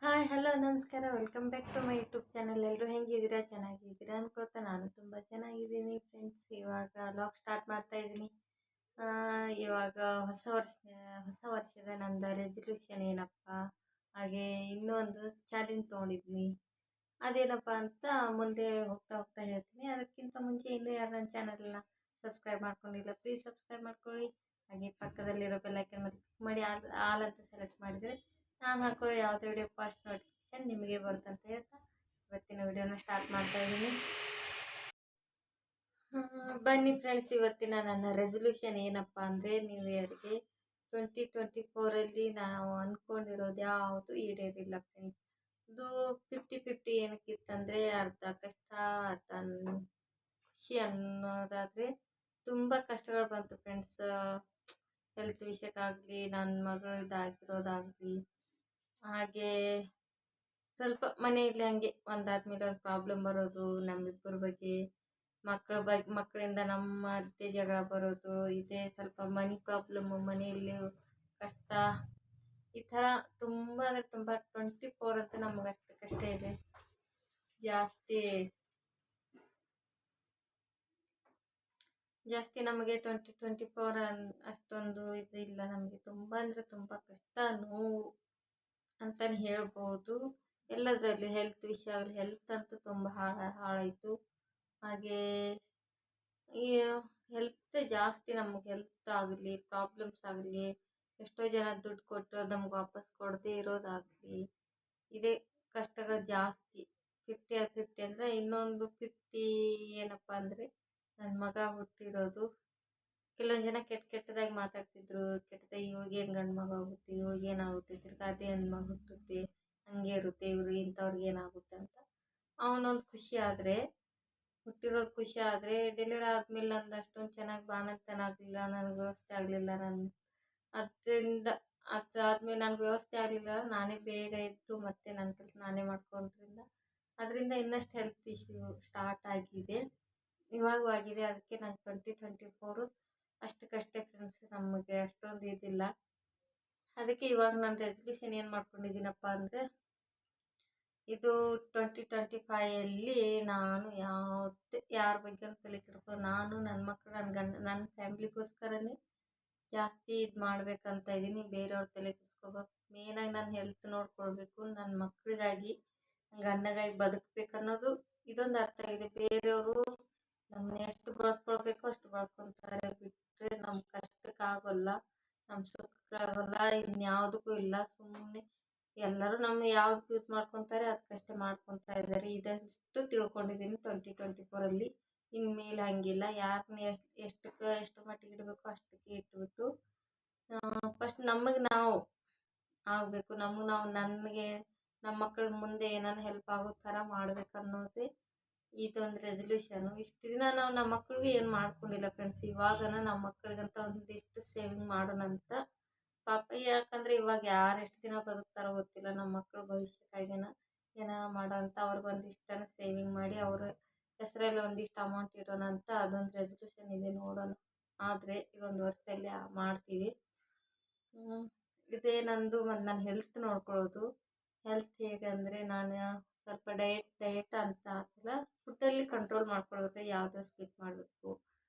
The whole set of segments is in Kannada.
ಹಾಯ್ ಹಲೋ ನಮಸ್ಕಾರ, welcome back to my YouTube channel. ಎಲ್ಲರೂ ಹೆಂಗಿದ್ದೀರಾ? ಚೆನ್ನಾಗಿದ್ದೀರಾ ಅನ್ಕೊಳ್ತಾ ನಾನು ತುಂಬ ಚೆನ್ನಾಗಿದ್ದೀನಿ ಫ್ರೆಂಡ್ಸ್. ಇವಾಗ ಲಾಗ್ ಸ್ಟಾರ್ಟ್ ಮಾಡ್ತಾ ಇದ್ದೀನಿ. ಇವಾಗ ಹೊಸ ವರ್ಷದ ನಂದು ರೆಸಲ್ಯೂಷನ್ ಏನಪ್ಪ, ಹಾಗೆ ಇನ್ನೊಂದು ಚಾಲೆಂಜ್ ತೊಗೊಂಡಿದ್ದೀನಿ. ಅದೇನಪ್ಪ ಅಂತ ಮುಂದೆ ಹೋಗ್ತಾ ಹೋಗ್ತಾ ಹೇಳ್ತೀನಿ. ಅದಕ್ಕಿಂತ ಮುಂಚೆ ಇನ್ನೂ ಯಾರು ನನ್ನ ಚಾನಲ್ನ ಸಬ್ಸ್ಕ್ರೈಬ್ ಮಾಡ್ಕೊಂಡಿಲ್ಲ, ಪ್ಲೀಸ್ ಸಬ್ಸ್ಕ್ರೈಬ್ ಮಾಡ್ಕೊಳ್ಳಿ. ಹಾಗೆ ಪಕ್ಕದಲ್ಲಿರೋ ಬೆಲ್ಲೈಕನ್ ಮಾಡಿ ಕ್ಲಿಕ್ ಮಾಡಿ ಆಲ್ ಅಂತ ಸೆಲೆಕ್ಟ್ ಮಾಡಿದರೆ ನಾನು ಹಾಕೋ ಯಾವುದೇ ವಿಡಿಯೋ ಫಸ್ಟ್ ನೋಟಿಫಿಕೇಶನ್ ನಿಮಗೆ ಬರುತ್ತಂತ ಹೇಳ್ತಾ ಇವತ್ತಿನ ವಿಡಿಯೋನ ಸ್ಟಾರ್ಟ್ ಮಾಡ್ತಾ ಇದ್ದೀನಿ. ಬನ್ನಿ ಫ್ರೆಂಡ್ಸ್, ಇವತ್ತಿನ ನನ್ನ ರೆಸಲ್ಯೂಷನ್ ಏನಪ್ಪ ಅಂದರೆ ನ್ಯೂ ಇಯರ್ಗೆ 2024 ನಾವು ಅಂದ್ಕೊಂಡಿರೋದು ಯಾವುದು ಈಡೇರಿಲ್ಲ ಫ್ರೆಂಡ್ಸ್. ಇದು 50-50 ಏನಕ್ಕಿತ್ತಂದರೆ ಅರ್ಧ ಕಷ್ಟ ಅರ್ಧ ಖುಷಿ ಅನ್ನೋದಾದರೆ ತುಂಬ ಕಷ್ಟಗಳು ಬಂತು ಫ್ರೆಂಡ್ಸ್. ಹೆಲ್ತ್ ವಿಷಯಕ್ಕಾಗಲಿ, ನನ್ನ ಮಗಳದ್ದಾಗಿರೋದಾಗಲಿ, ಹಾಗೆ ಸ್ವಲ್ಪ ಮನೆಯಲ್ಲಿ ಹಂಗೆ ಒಂದಾದ್ಮೇಲೆ ಒಂದು ಪ್ರಾಬ್ಲಮ್ ಬರೋದು, ನಮ್ಮಿಬ್ಬರ ಬಗ್ಗೆ ಮಕ್ಕಳಿಂದ ನಮ್ಮ ಮಧ್ಯೆ ಜಗಳ ಬರೋದು, ಇದೇ ಸ್ವಲ್ಪ ಮನಿ ಪ್ರಾಬ್ಲಮ್ಮು, ಮನೆಯಲ್ಲಿ ಕಷ್ಟ, ಈ ಥರ ತುಂಬ ಅಂದರೆ ತುಂಬ 24 ಅಂತೂ ನಮಗೆ ಅಷ್ಟು ಕಷ್ಟ ಇದೆ. ಜಾಸ್ತಿ ನಮಗೆ 2024 ಅಷ್ಟೊಂದು ಇದು ಇಲ್ಲ. ನಮಗೆ ತುಂಬ ಅಂದರೆ ತುಂಬ ಕಷ್ಟ, ನೋವು ಅಂತಲೇ ಹೇಳ್ಬೋದು. ಎಲ್ಲದರಲ್ಲಿ ಹೆಲ್ತ್ ವಿಷಯ ಆಗಲಿ, ಹೆಲ್ತ್ ಅಂತೂ ತುಂಬ ಹಾಳಾಯಿತು. ಹಾಗೆ ಈ ಹೆಲ್ತ್ ಜಾಸ್ತಿ, ನಮಗೆ ಹೆಲ್ತ್ ಆಗಲಿ ಪ್ರಾಬ್ಲಮ್ಸ್ ಆಗಲಿ, ಎಷ್ಟೋ ಜನ ದುಡ್ಡು ಕೊಟ್ಟು ನಮ್ಗೆ ವಾಪಸ್ ಕೊಡದೇ ಇರೋದಾಗಲಿ, ಇದೇ ಕಷ್ಟಗಳು ಜಾಸ್ತಿ. 50-50 ಅಂದರೆ ಇನ್ನೊಂದು 50 ಏನಪ್ಪ ಅಂದರೆ ನನ್ನ ಮಗ ಹುಟ್ಟಿರೋದು. ಕೆಲವೊಂದು ಜನ ಕೆಟ್ಟದಾಗಿ ಮಾತಾಡ್ತಿದ್ರು, ಕೆಟ್ಟದಾಗಿ ಇವ್ಳಿಗೇನು ಗಂಡು ಮಗ ಆಗುತ್ತೆ, ಇವ್ಳಿಗೇನಾಗುತ್ತೆ, ತಿರ್ಗಾ ಅದೇ ಹೆಣ್ಮಗ ಹುಟ್ಟುತ್ತೆ, ಹಂಗೆ ಇರುತ್ತೆ, ಇಂಥವ್ರಿಗೆ ಏನಾಗುತ್ತೆ ಅಂತ. ಅವನೊಂದು ಖುಷಿ ಆದರೆ, ಹುಟ್ಟಿರೋದು ಖುಷಿ ಆದರೆ, ಡೆಲಿವರಿ ಆದಮೇಲೆ ನಂದು ಅಷ್ಟೊಂದು ಚೆನ್ನಾಗಿ ಬಾಣಂತನಾಗಲಿಲ್ಲ, ನನಗೆ ವ್ಯವಸ್ಥೆ ಆಗಲಿಲ್ಲ. ಅದಾದಮೇಲೆ ನನಗೆ ವ್ಯವಸ್ಥೆ ಆಗಲಿಲ್ಲ, ನಾನೇ ಬೇಗ ಎದ್ದು ಮತ್ತೆ ನನ್ನ ಕೆಲಸ ನಾನೇ ಮಾಡ್ಕೊಳ್ದ್ರಿಂದ ಅದರಿಂದ ಇನ್ನಷ್ಟು ಹೆಲ್ತ್ ಇಶ್ಯೂ ಸ್ಟಾರ್ಟ್ ಆಗಿದೆ, ಇವಾಗೂ ಆಗಿದೆ. ಅದಕ್ಕೆ ನಾನು 2024 ಅಷ್ಟಕ್ಕಷ್ಟೇ ಫ್ರೆಂಡ್ಸ್, ನಮಗೆ ಅಷ್ಟೊಂದು ಇದಿಲ್ಲ. ಅದಕ್ಕೆ ಇವಾಗ ನಾನು ರೆಸಲ್ಯೂಷನ್ ಏನು ಮಾಡ್ಕೊಂಡಿದ್ದೀನಪ್ಪ ಅಂದರೆ, ಇದು 2025 ನಾನು ಯಾರ ಬಗ್ಗೆ ತಲೆ ಕೆಡ್ಕೊಂಡು, ನಾನು ನನ್ನ ಮಕ್ಕಳು, ನನ್ನ ಫ್ಯಾಮ್ಲಿಗೋಸ್ಕರನೇ ಜಾಸ್ತಿ ಇದು ಮಾಡ್ಬೇಕಂತ ಇದ್ದೀನಿ. ಬೇರೆಯವ್ರ ತಲೆ ಕೆಡಿಸ್ಕೋಬೇಕು, ಮೇನಾಗಿ ನನ್ನ ಹೆಲ್ತ್ ನೋಡ್ಕೊಳ್ಬೇಕು, ನನ್ನ ಮಕ್ಕಳಿಗಾಗಿ, ಗಂಡಗಾಗಿ ಬದುಕಬೇಕನ್ನೋದು ಇದೊಂದು ಅರ್ಥ ಆಗಿದೆ. ಬೇರೆಯವರು ನಮ್ಮನ್ನ ಎಷ್ಟು ಬಳಸ್ಕೊಳ್ಬೇಕೋ ಅಷ್ಟು ಬಳಸ್ಕೊತಾರೆ, ಬಿಟ್ಟರೆ ನಮ್ಮ ಕಷ್ಟಕ್ಕಾಗೋಲ್ಲ, ನಮ್ಮ ಸುಖಕ್ಕಾಗೋಲ್ಲ, ಇನ್ಯಾವುದಕ್ಕೂ ಇಲ್ಲ. ಸುಮ್ಮನೆ ಎಲ್ಲರೂ ನಮ್ಮ ಯಾವ್ದಕ್ಕೆ ಯೂಸ್ ಮಾಡ್ಕೊತಾರೆ ಅದಕ್ಕಷ್ಟೇ ಮಾಡ್ಕೊತಾ ಇದ್ದಾರೆ. ಇದಷ್ಟು ತಿಳ್ಕೊಂಡಿದ್ದೀನಿ 2024. ಇನ್ಮೇಲೆ ಹಂಗಿಲ್ಲ, ಯಾರನ್ನ ಎಷ್ಟು ಮಟ್ಟಿಗೆ ಇಡಬೇಕು ಅಷ್ಟಕ್ಕೆ ಇಟ್ಬಿಟ್ಟು ಫಸ್ಟ್ ನಮಗೆ ನಾವು ಆಗಬೇಕು, ನನಗೆ ನಮ್ಮ ಮಕ್ಕಳಿಗೆ ಮುಂದೆ ಏನಾರು ಹೆಲ್ಪ್ ಆಗೋ ಥರ ಮಾಡ್ಬೇಕನ್ನೋದೇ ಇದೊಂದು ರೆಸಲ್ಯೂಷನು. ಇಷ್ಟು ದಿನ ನಾವು ನಮ್ಮ ಮಕ್ಕಳಿಗೆ ಏನು ಮಾಡ್ಕೊಂಡಿಲ್ಲ ಫ್ರೆಂಡ್ಸ್. ಇವಾಗನ ನಮ್ಮ ಮಕ್ಕಳಿಗಂತ ಒಂದಿಷ್ಟು ಸೇವಿಂಗ್ ಮಾಡೋಣಂತ ಪಾಪ. ಯಾಕಂದರೆ ಇವಾಗ ಯಾರು ಎಷ್ಟು ದಿನ ಬದುಕ್ತಾರೋ ಗೊತ್ತಿಲ್ಲ. ನಮ್ಮ ಮಕ್ಕಳು ಭವಿಷ್ಯಕ್ಕಾಗಿನ ಏನಾರ ಮಾಡೋ ಅಂತ ಅವ್ರಿಗೆ ಒಂದಿಷ್ಟನ ಸೇವಿಂಗ್ ಮಾಡಿ ಅವ್ರ ಹೆಸರಲ್ಲಿ ಒಂದಿಷ್ಟು ಅಮೌಂಟ್ ಇಡೋಣ ಅಂತ ಅದೊಂದು ರೆಸಲ್ಯೂಷನ್ ಇದೆ. ನೋಡೋಣ, ಆದರೆ ಇದೊಂದು ವರ್ಷದಲ್ಲಿ ಮಾಡ್ತೀವಿ. ಇದೇ ನಂದು. ಮತ್ತು ನನ್ನ ಹೆಲ್ತ್ ನೋಡ್ಕೊಳ್ಳೋದು. ಹೆಲ್ತ್ ಹೇಗಂದರೆ, ನಾನು ಸ್ವಲ್ಪ ಡಯಟ್ ಅಂತ ಆಗಿಲ್ಲ, ಫುಡ್ಡಲ್ಲಿ ಕಂಟ್ರೋಲ್ ಮಾಡ್ಕೊಳ್ಬೇಕು, ಯಾವುದೋ ಸ್ಕಿಪ್ ಮಾಡಬೇಕು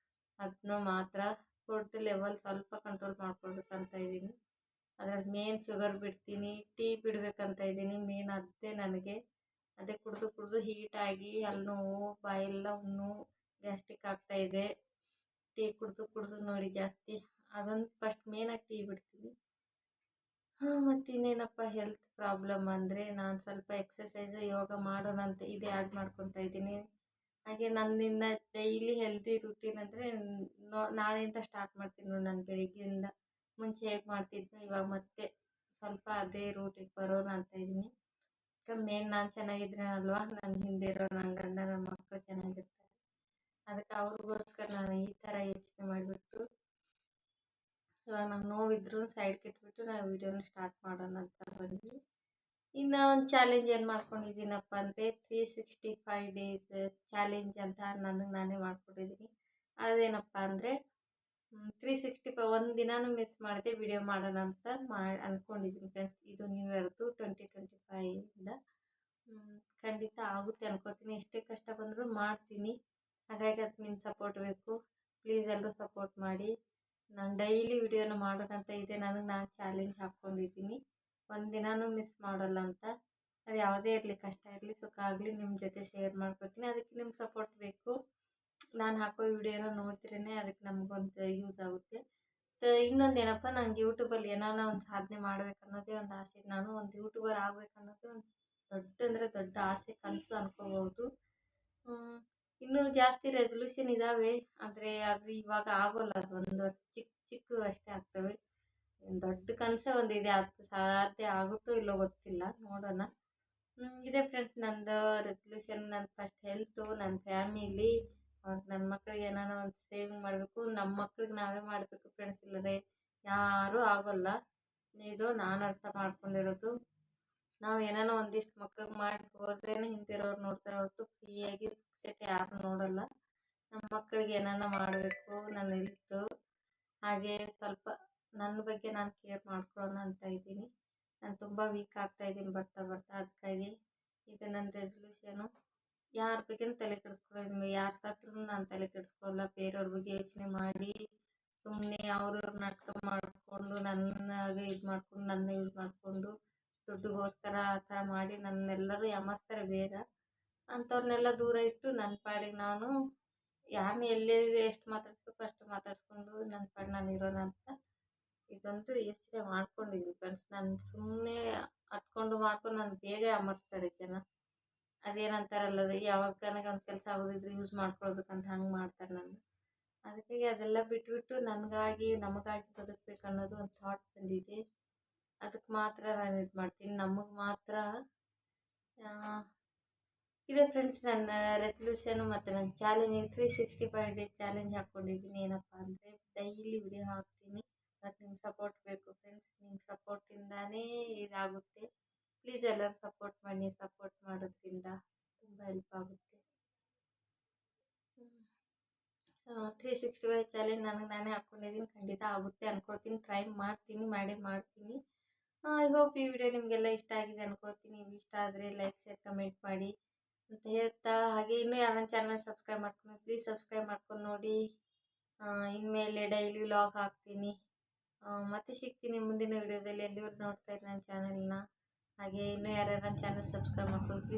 ಅದನ್ನು ಮಾತ್ರ. ಫುಡ್ ಲೆವೆಲ್ ಸ್ವಲ್ಪ ಕಂಟ್ರೋಲ್ ಮಾಡ್ಕೊಳ್ಬೇಕಂತ ಇದ್ದೀನಿ. ಅದ್ರಲ್ಲಿ ಮೇನ್ ಶುಗರ್ ಬಿಡ್ತೀನಿ, ಟೀ ಬಿಡಬೇಕಂತ ಇದ್ದೀನಿ. ಮೇನ್ ಅದೇ ನನಗೆ, ಅದೇ ಕುಡಿದು ಹೀಟಾಗಿ ಅಲ್ಲಿ ನೋವು, ಬಾಯೆಲ್ಲ ಹುಣ್ಣು, ಗ್ಯಾಸ್ಟ್ರಿಕ್ ಆಗ್ತಾಯಿದೆ. ಟೀ ಕುಡಿದು ನೋಡಿ ಜಾಸ್ತಿ. ಅದೊಂದು ಫಸ್ಟ್ ಮೇನಾಗಿ ಟೀ ಬಿಡ್ತೀನಿ. ಮತ್ತು ಇನ್ನೇನಪ್ಪ ಹೆಲ್ತ್ ಪ್ರಾಬ್ಲಮ್ ಅಂದರೆ, ನಾನು ಸ್ವಲ್ಪ ಎಕ್ಸಸೈಸು ಯೋಗ ಮಾಡೋಣ ಅಂತ ಇದೇ ಆ್ಯಡ್ ಮಾಡ್ಕೊತಾ ಇದ್ದೀನಿ. ಹಾಗೆ ನನ್ನಿಂದ ಡೈಲಿ ಹೆಲ್ದಿ ರೂಟೀನ್ ಅಂದರೆ ನಾಳೆಯಿಂದ ಸ್ಟಾರ್ಟ್ ಮಾಡ್ತೀನಿ ನೋಡಿ. ನಾನು ಬೆಳಿಗ್ಗೆಯಿಂದ ಮುಂಚೆ ಹೇಗೆ ಮಾಡ್ತಿದ್ನೋ ಇವಾಗ ಮತ್ತೆ ಸ್ವಲ್ಪ ಅದೇ ರೂಟಿಗೆ ಬರೋಣ ಅಂತ ಇದ್ದೀನಿ. ಮೇನ್ ನಾನು ಚೆನ್ನಾಗಿದ್ರೆ ಅಲ್ವಾ ನನ್ನ ಹಿಂದೆ ಇರೋ ನನ್ನ ಗಂಡ, ನನ್ನ ಮಕ್ಕಳು ಚೆನ್ನಾಗಿರ್ತಾರೆ. ಅದಕ್ಕೆ ಅವ್ರಿಗೋಸ್ಕರ ನಾನು ಈ ಥರ ಯೋಚನೆ ಮಾಡಿಬಿಟ್ಟು ಇವಾಗ ನಂಗೆ ನೋವಿದ್ರೂ ಸೈಡ್ಗೆ ಇಟ್ಬಿಟ್ಟು ನಾವು ವಿಡಿಯೋನ ಸ್ಟಾರ್ಟ್ ಮಾಡೋಣ ಅಂತ ಬಂದ್ವಿ. ಇನ್ನು ಒಂದು ಚಾಲೆಂಜ್ ಏನು ಮಾಡ್ಕೊಂಡಿದ್ದೀನಪ್ಪ ಅಂದರೆ 365 ಡೇಸ್ ಚಾಲೆಂಜ್ ಅಂತ ನನಗೆ ನಾನೇ ಮಾಡ್ಕೊಂಡಿದ್ದೀನಿ. ಅದೇನಪ್ಪ ಅಂದರೆ, 365 ಒಂದು ದಿನಾನೂ ಮಿಸ್ ಮಾಡದೆ ವಿಡಿಯೋ ಮಾಡೋಣ ಅಂತ ಅಂದ್ಕೊಂಡಿದ್ದೀನಿ ಫ್ರೆಂಡ್ಸ್. ಇದು ನ್ಯೂ ಇಯರ್ದು 2025ಇಂದ ಖಂಡಿತ ಆಗುತ್ತೆ ಅನ್ಕೋತೀನಿ. ಎಷ್ಟೇ ಕಷ್ಟ ಬಂದರೂ ಮಾಡ್ತೀನಿ. ಹಾಗಾಗಿ ಅದಕ್ಕೆ ನಿಮ್ಮ ಸಪೋರ್ಟ್ ಬೇಕು. ಪ್ಲೀಸ್ ಎಲ್ಲರೂ ಸಪೋರ್ಟ್ ಮಾಡಿ. ನಾನು ಡೈಲಿ ವಿಡಿಯೋನ ಮಾಡೋದಂತ ಇದೆ. ನಾನು ಚಾಲೆಂಜ್ ಹಾಕ್ಕೊಂಡಿದ್ದೀನಿ, ಒಂದು ದಿನಾನೂ ಮಿಸ್ ಮಾಡೋಲ್ಲ ಅಂತ. ಅದು ಯಾವುದೇ ಇರಲಿ, ಕಷ್ಟ ಇರಲಿ ಸುಖ ಆಗಲಿ, ನಿಮ್ಮ ಜೊತೆ ಶೇರ್ ಮಾಡ್ಕೊತೀನಿ. ಅದಕ್ಕೆ ನಿಮ್ಮ ಸಪೋರ್ಟ್ ಬೇಕು. ನಾನು ಹಾಕೋ ವಿಡಿಯೋನ ನೋಡ್ತಿರೇ ಅದಕ್ಕೆ ನಮಗೊಂದು ಯೂಸ್ ಆಗುತ್ತೆ. ಇನ್ನೊಂದು ಏನಪ್ಪ, ನನಗೆ ಯೂಟ್ಯೂಬಲ್ಲಿ ಏನಾನ ಒಂದು ಸಾಧನೆ ಮಾಡ್ಬೇಕು ಅನ್ನೋದೇ ಒಂದು ಆಸೆ. ನಾನು ಒಂದು ಯೂಟ್ಯೂಬರ್ ಆಗಬೇಕನ್ನೋದು ಒಂದು ದೊಡ್ಡ ಆಸೆ, ಕನಸು ಅನ್ಕೋಬೋದು. ಇನ್ನೂ ಜಾಸ್ತಿ ರೆಸಲ್ಯೂಷನ್ ಇದ್ದಾವೆ, ಆದರೆ ಅದು ಇವಾಗ ಆಗೋಲ್ಲ. ಅದು ಒಂದು ಚಿಕ್ಕ ಅಷ್ಟೇ ಆಗ್ತವೆ. ದೊಡ್ಡ ಕನಸೇ ಒಂದಿದೆ, ಅದು ಸಾಧ್ಯ ಆಗುತ್ತೋ ಇಲ್ಲೋ ಗೊತ್ತಿಲ್ಲ, ನೋಡೋಣ. ಇದೆ ಫ್ರೆಂಡ್ಸ್ ನಂದು ರೆಸಲ್ಯೂಷನ್. ನನ್ನ ಫಸ್ಟ್ ಹೆಲ್ತು, ನನ್ನ ಫ್ಯಾಮಿಲಿ, ನನ್ನ ಮಕ್ಕಳಿಗೆ ಏನಾನ ಒಂದು ಸೇವಿಂಗ್ ಮಾಡಬೇಕು. ನಮ್ಮ ಮಕ್ಳಿಗೆ ನಾವೇ ಮಾಡಬೇಕು ಫ್ರೆಂಡ್ಸ್, ಇಲ್ಲದೆ ಯಾರೂ ಆಗೋಲ್ಲ. ಇದು ನಾನು ಅರ್ಥ ಮಾಡ್ಕೊಂಡಿರೋದು. ನಾವು ಏನಾನ ಒಂದಿಷ್ಟು ಮಕ್ಳಿಗೆ ಮಾಡಿ ಹೋದ್ರೇ ಹಿಂದಿರೋರು ನೋಡ್ತಾರೆ ಹೊರತು ಫ್ರೀಯಾಗಿ ಸೆಟ್ ಯಾರು ನೋಡೋಲ್ಲ. ನಮ್ಮ ಮಕ್ಕಳಿಗೆ ಏನಾನ ಮಾಡಬೇಕು, ನನ್ನ ಹೆಲ್ತು, ಹಾಗೆ ಸ್ವಲ್ಪ ನನ್ನ ಬಗ್ಗೆ ನಾನು ಕೇರ್ ಮಾಡ್ಕೊಳ್ಳೋಣ ಅಂತ ಇದ್ದೀನಿ. ನಾನು ತುಂಬ ವೀಕ್ ಆಗ್ತಾಯಿದ್ದೀನಿ ಬರ್ತಾ. ಅದಕ್ಕಾಗಿ ಇದು ನನ್ನ ರೆಸಲ್ಯೂಷನು. ಯಾರ ಬಗ್ಗೆನೂ ತಲೆ ಕೆಡಿಸ್ಕೊಳ್ಳೋದು, ಯಾರು ಸತ್ರೂ ನಾನು ತಲೆ ಕೆಡಿಸ್ಕೊಳ್ಳಲ್ಲ. ಬೇರೆಯವ್ರ ಬಗ್ಗೆ ಯೋಚನೆ ಮಾಡಿ ಸುಮ್ಮನೆ ಅವ್ರವ್ರ ನಾಟಕ ಮಾಡಿಕೊಂಡು ನನ್ನಾಗೆ ಇದು ಮಾಡಿಕೊಂಡು ನನ್ನ ಯೂಸ್ ಮಾಡಿಕೊಂಡು ದುಡ್ಡುಗೋಸ್ಕರ ಆ ಥರ ಮಾಡಿ ನನ್ನೆಲ್ಲರೂ ಯಾಮಾರಿಸ್ತಾರೆ ಬೇಗ. ಅಂಥವ್ರನ್ನೆಲ್ಲ ದೂರ ಇಟ್ಟು ನನ್ನ ಪಾಡಿಗೆ ನಾನು ಯಾರನ್ನ ಎಲ್ಲೆಲ್ಲಿ ಎಷ್ಟು ಮಾತಾಡಿಸ್ಬೇಕು ಅಷ್ಟು ಮಾತಾಡಿಸ್ಕೊಂಡು ನನ್ನ ಪಾಡಿಗೆ ನಾನು ಇರೋಣ ಅಂತ ಇದೊಂದು ಯೋಚನೆ ಮಾಡ್ಕೊಂಡಿದ್ದೀನಿ ಫ್ರೆಂಡ್ಸ್. ನಾನು ಸುಮ್ಮನೆ ಹತ್ಕೊಂಡು ಮಾಡ್ಕೊಂಡು ನಾನು ಬೇಗ ಯಾಮಾರಿಸ್ತಾರೆ ಜನ. ಅದೇನಂತಾರಲ್ಲ, ಯಾವಾಗ ನನಗೆ ಒಂದು ಕೆಲಸ ಆಗೋದಿದ್ರೆ ಯೂಸ್ ಮಾಡ್ಕೊಳ್ಬೇಕಂತ ಹಂಗೆ ಮಾಡ್ತಾರೆ ನನ್ನ. ಅದಕ್ಕಾಗಿ ಅದೆಲ್ಲ ಬಿಟ್ಬಿಟ್ಟು ನಮಗಾಗಿ ಬದುಕಬೇಕು ಅನ್ನೋದು ಒಂದು ಥಾಟ್ ಬಂದಿದೆ. ಅದಕ್ಕೆ ಮಾತ್ರ ನಾನು ಇದು ಮಾಡ್ತೀನಿ. ನಮಗೆ ಮಾತ್ರ ಇದೆ ಫ್ರೆಂಡ್ಸ್ ನನ್ನ ರೆಸಲ್ಯೂಷನು. ಮತ್ತು ನನ್ನ ಚಾಲೆಂಜಿಗೆ 365 ಡೇಸ್ ಚಾಲೆಂಜ್ ಹಾಕ್ಕೊಂಡಿದ್ದೀನಿ. ಏನಪ್ಪ ಅಂದರೆ ಡೈಲಿ ವಿಡಿಯೋ ಹಾಕ್ತೀನಿ. ಅದಕ್ಕೆ ನಿಮ್ಮ ಸಪೋರ್ಟ್ ಬೇಕು ಫ್ರೆಂಡ್ಸ್. ನಿಮ್ಮ ಸಪೋರ್ಟಿಂದಾನೇ ಇದಾಗುತ್ತೆ. ಪ್ಲೀಸ್ ಎಲ್ಲರೂ ಸಪೋರ್ಟ್ ಮಾಡಿ. ಸಪೋರ್ಟ್ ಮಾಡೋದ್ರಿಂದ ತುಂಬ ಹೆಲ್ಪ್ ಆಗುತ್ತೆ. 365 ಚಾಲೆಂಜ್ ನನಗೆ ನಾನೇ ಹಾಕ್ಕೊಂಡಿದ್ದೀನಿ. ಖಂಡಿತ ಆಗುತ್ತೆ ಅಂದ್ಕೊಳ್ತೀನಿ. ಟ್ರೈ ಮಾಡ್ತೀನಿ, ಮಾಡ್ತೀನಿ. ಐ ಹೋಪ್ ಈ ವಿಡಿಯೋ ನಿಮಗೆಲ್ಲ ಇಷ್ಟ ಆಗಿದೆ ಅಂದ್ಕೊಳ್ತೀನಿ. ಇಷ್ಟ ಆದರೆ ಲೈಕ್, ಶೇರ್, ಕಮೆಂಟ್ ಮಾಡಿ ಅಂತ ಹೇಳ್ತಾ, ಹಾಗೆ ಇನ್ನೂ ಯಾರನ್ನ ಚಾನಲ್ ಸಬ್ಸ್ಕ್ರೈಬ್ ಮಾಡ್ಕೊಂಡು ಪ್ಲೀಸ್ ಸಬ್ಸ್ಕ್ರೈಬ್ ಮಾಡ್ಕೊಂಡು ನೋಡಿ. ಇನ್ಮೇಲೆ ಡೈಲಿ ವ್ಲಾಗ್ ಹಾಕ್ತೀನಿ. ಮತ್ತೆ ಸಿಗ್ತೀನಿ ಮುಂದಿನ ವಿಡಿಯೋದಲ್ಲಿ. ಎಲ್ಲಿವರೆಗೂ ನೋಡ್ತಾ ಇರಿ ನನ್ನ ಚಾನಲ್ನ. ಹಾಗೆ ಇನ್ನೂ ಯಾರ್ಯಾರು ನನ್ನ ಚಾನಲ್ ಸಬ್ಸ್ಕ್ರೈಬ್ ಮಾಡ್ಕೊಂಡು ಪ್ಲೀಸ್